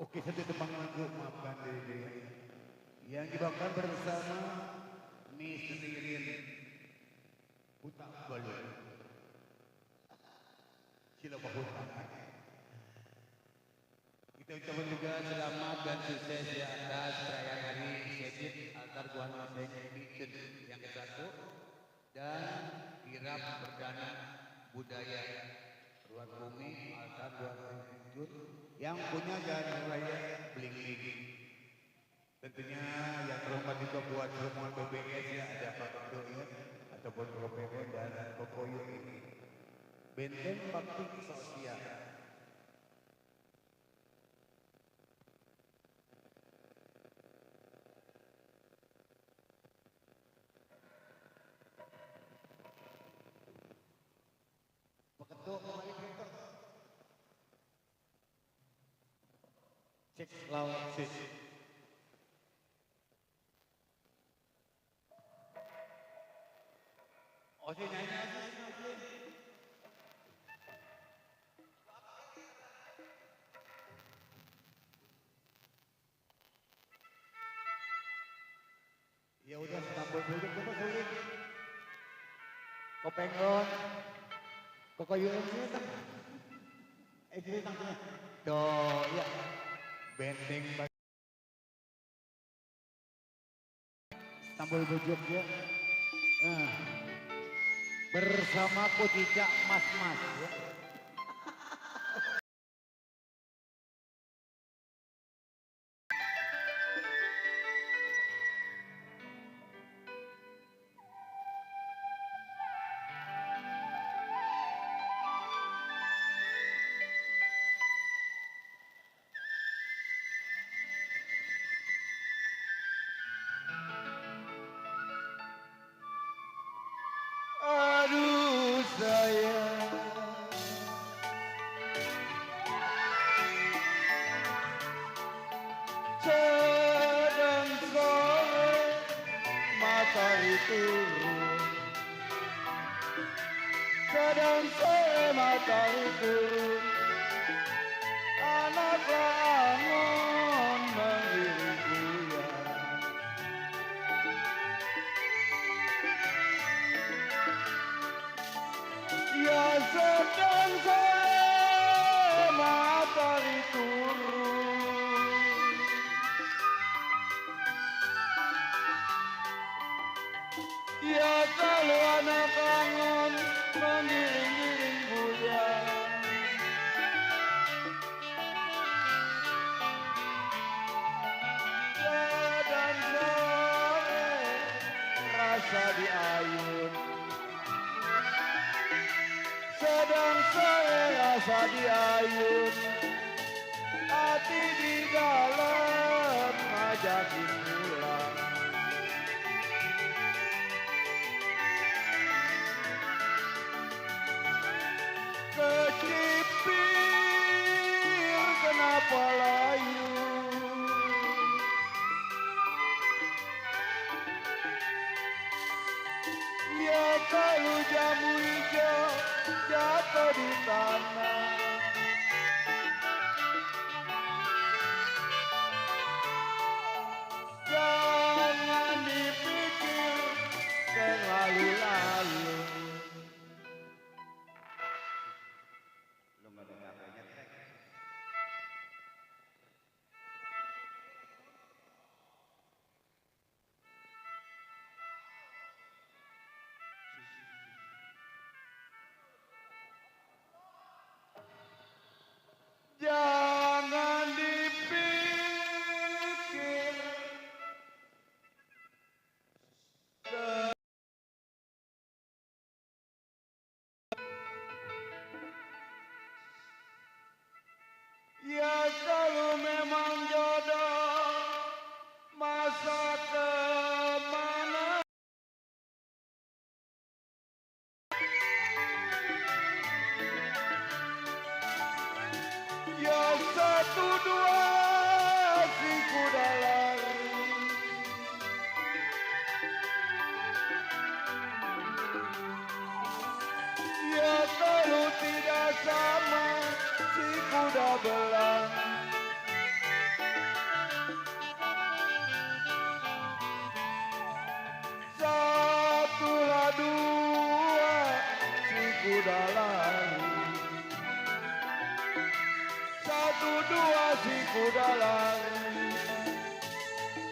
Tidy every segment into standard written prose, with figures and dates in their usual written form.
Oke, satu tebang lagu maafkan diri yang dibawakan bersama Miss Ririn Huta Balun. Sila Huta. Kita ucapkan juga selamat dan sukses di atas perayaan hari Syedid Altar Tuhan Maseng yang ke-1 dan kirap perdana budaya Ruang Bumi Altar Tuhan Maseng yang punya jalan raya Bling-Bling. Tentunya yang terhormat juga buat rombongan BBS ya, ada Pak Ketua ya, ataupun Propepo dan Kokoyo ini. Benteng Bakti Sosial. Pak Ketua kembali ke cek lawan sisi. Oh, si nyanyi aja. Ya udah, sambal dulu coba sulit. Kopengon. Kokoyun sih kan. Sini tangnya. Tuh, ya. Benteng Istanbul Bujuk ya. Bersama Kudika Mas-Mas ya. Aduh sayang, sedang sore matahari turun, sedang sore matahari turun, anak angon mengiring bulan. Ya sedang sore matahari turun, ya kalau anak angon mengiring-iring bulan. Sedang sore rasa diayun, sedang sore rasa diayun, hati di dalam ngajakin pulang. Kecipir kenapa layu, ya kalau jamu hijau jatuh di tanah, jangan dipikir terlalu-lalu. Lu nggak ada HP-nya, Tek. Jangan dipikir ya kalau memang jodoh masa kemana. Ya satu dua si kuda lari, ya kalau tidak sama si kuda belang. Satu dua si kuda lari,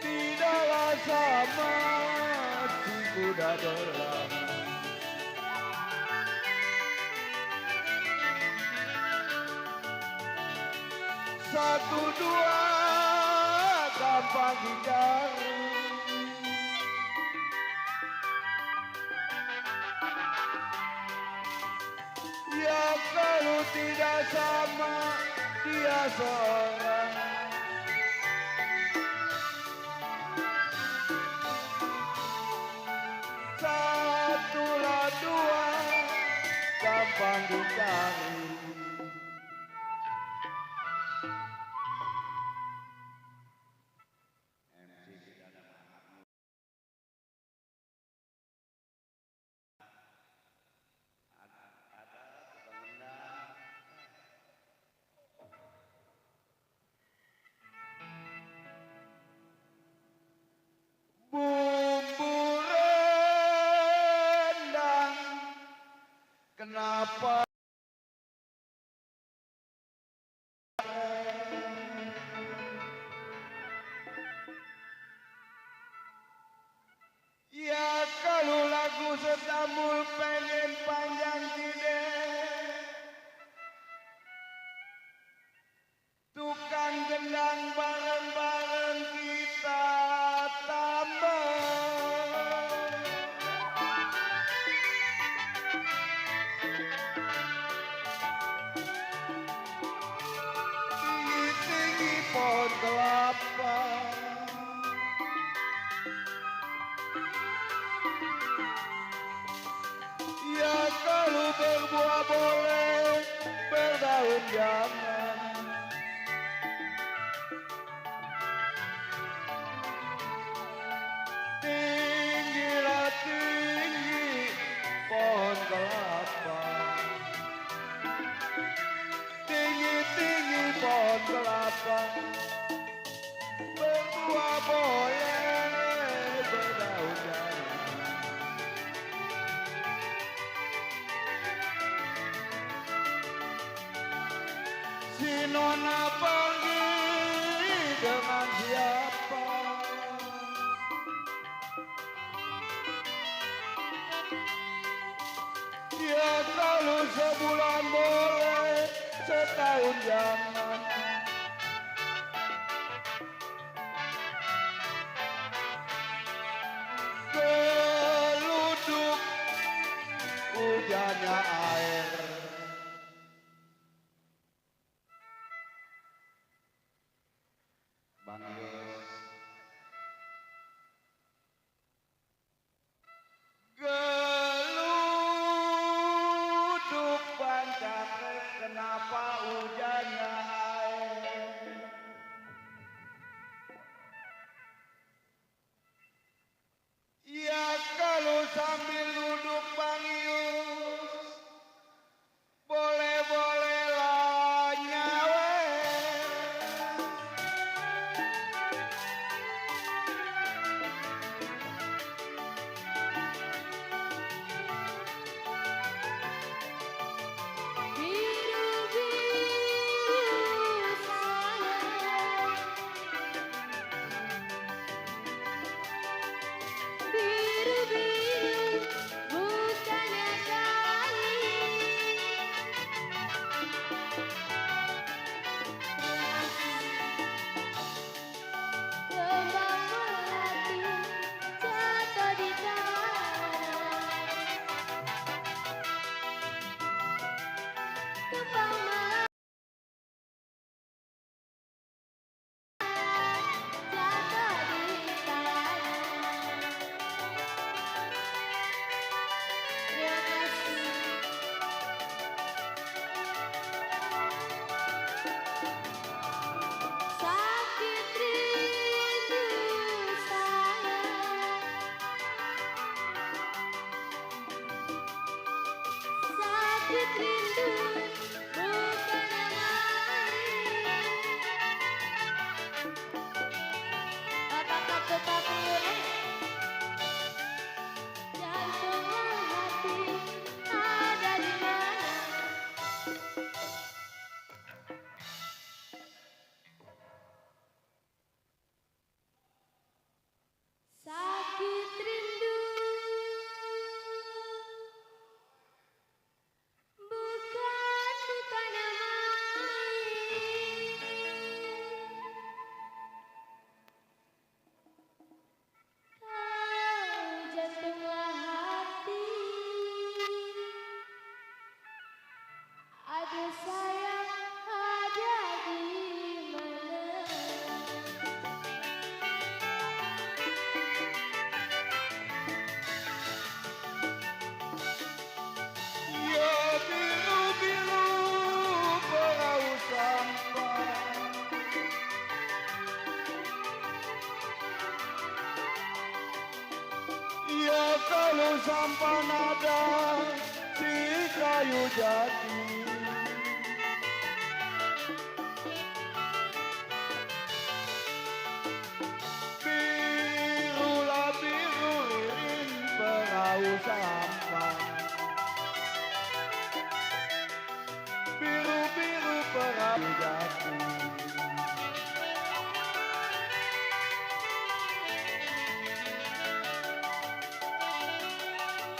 tidaklah sama si kuda berlari. Satu dua gampang dicari, ya kalau tidak sama dia seorang. Satulah dua gampang dicari. Bumbu rendang, kenapa ya kalau lagu setambul pengen panjang tidak, tukang gendang bareng-bareng kita tambah. Tinggi-tinggi pohon kelapa, ya kalau berbuah boleh, berdaun jangan. Tinggilah tinggi pohon kelapa, tinggi-tinggi pohon kelapa, berbuah boleh, berdaun jangan. Si nona pergi dengan siapa? Ya kalau sebulan boleh, setahun jangan. Geluduk hujannya air, Bang Yus. Geluduk pancake, kenapa hujannya air? Ya kalau sambil duduk Bang Yus, boleh-bolehlah nyawer. sampan ada si kayu jati. Birulah biru ririn perahu sampan. Biru-biru perahu jati.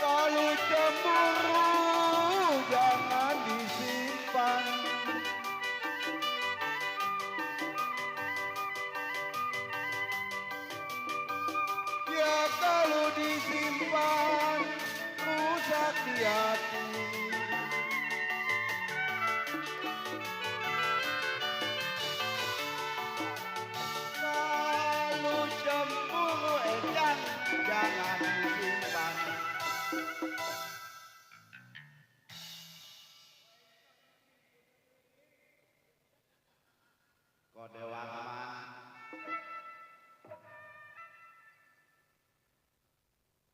Kalau cemburu jangan disimpan. Ya kalau disimpan rusak di hati. Kalau cemburu jangan disimpan. Kode Warman.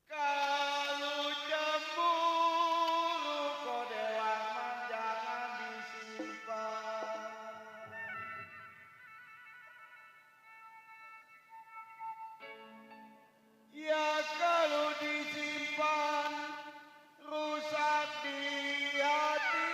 Kalau cemburu kode Warman jangan disimpan. Ya kalau disimpan rusak di hati.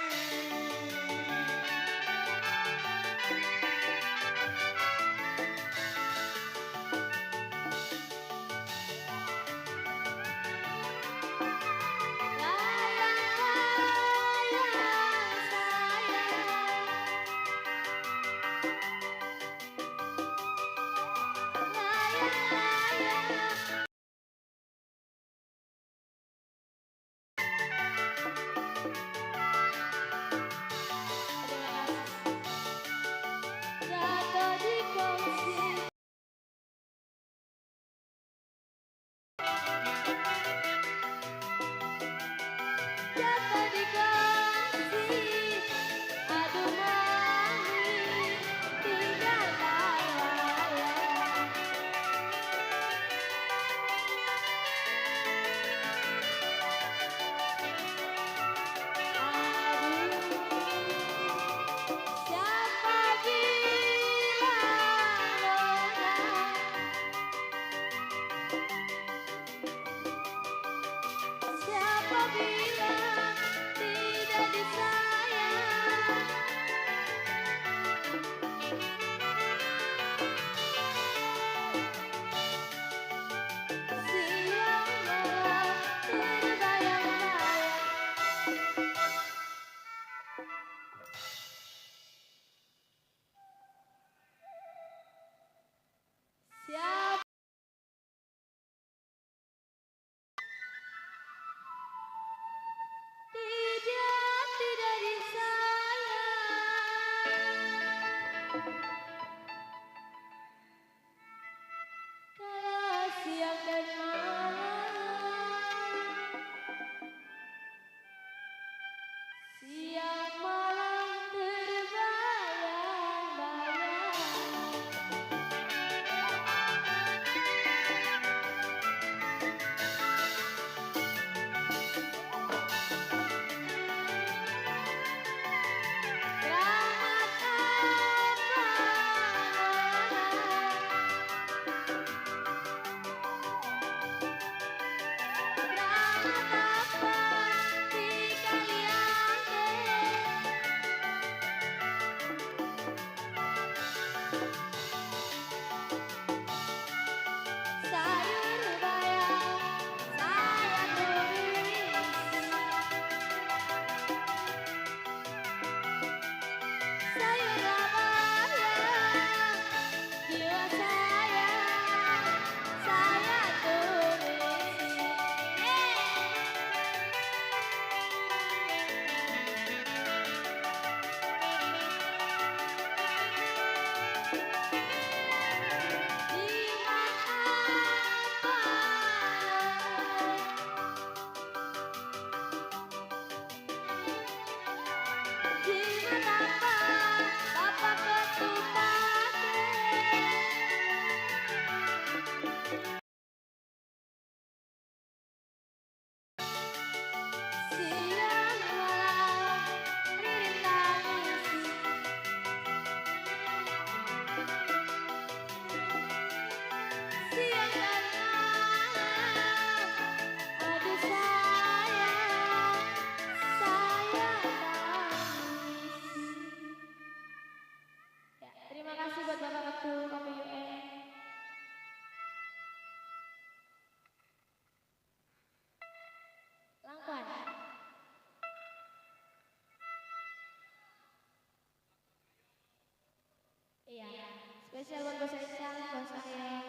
Spesial buat Bos Encang, Bos Ayah.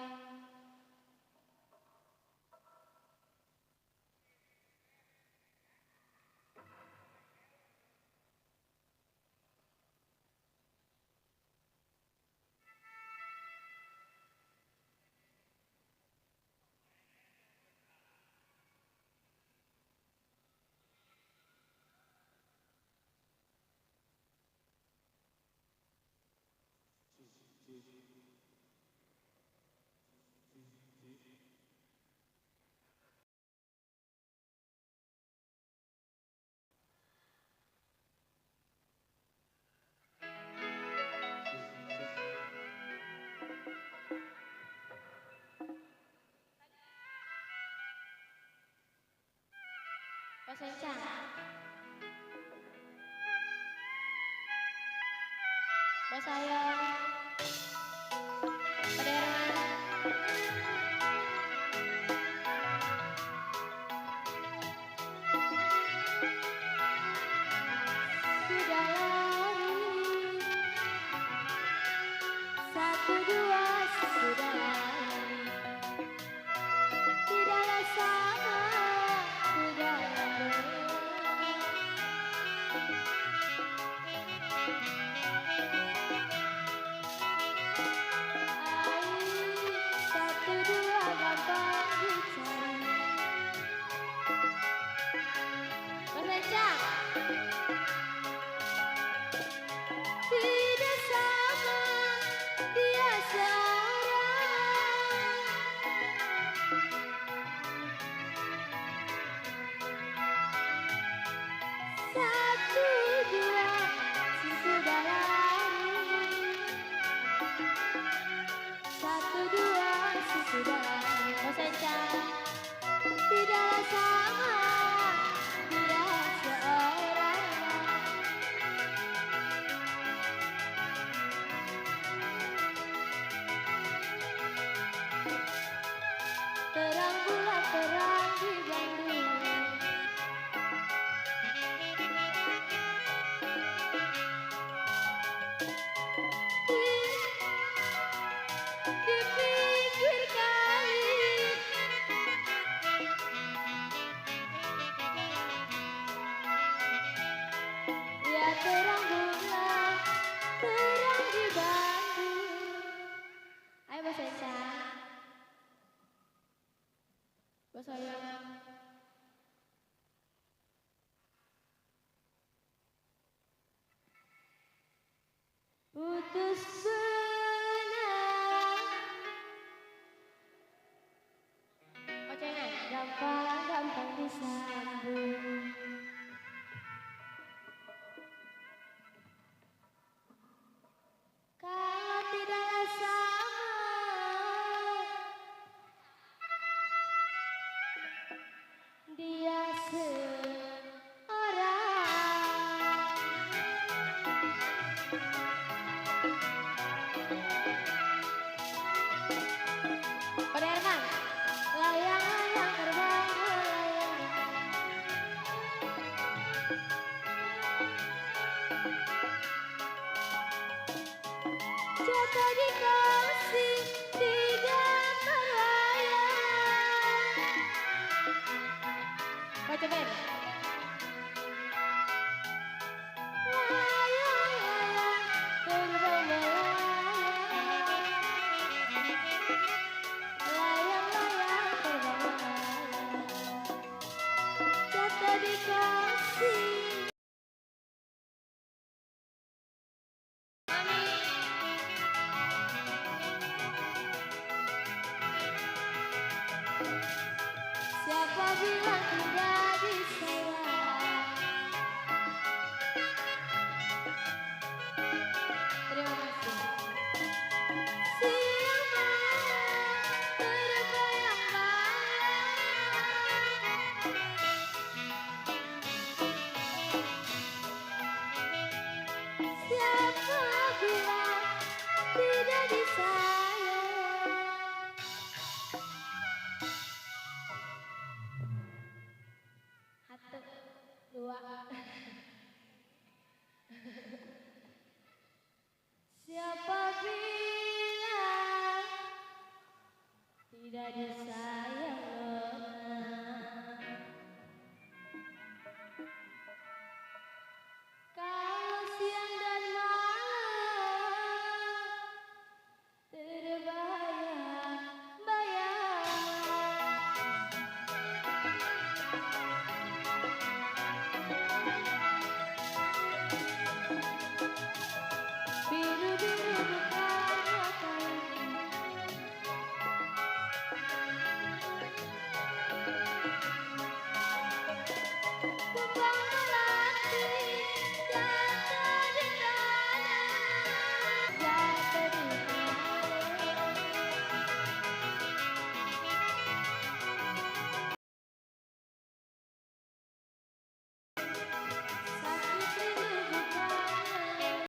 Bos Encang. Bos Ayah. Pada Herman. Sudah lari. 1, 2, sudah lari. Tidaklah sama, tidaklah berat. Tidaklah sama, dia seorang. Terang bulan terang di Bandung. Di pinggir kali. Ya terang bulan, terang di Bandung. Ayo Bos Encang. Bos Ayah. Putus benang. Ocengan. Gampang-gampang disambung. Kalau tidaklah sama, dia seorang. Pada Herman, layang-layang terbang melayang. Jatuh di kau.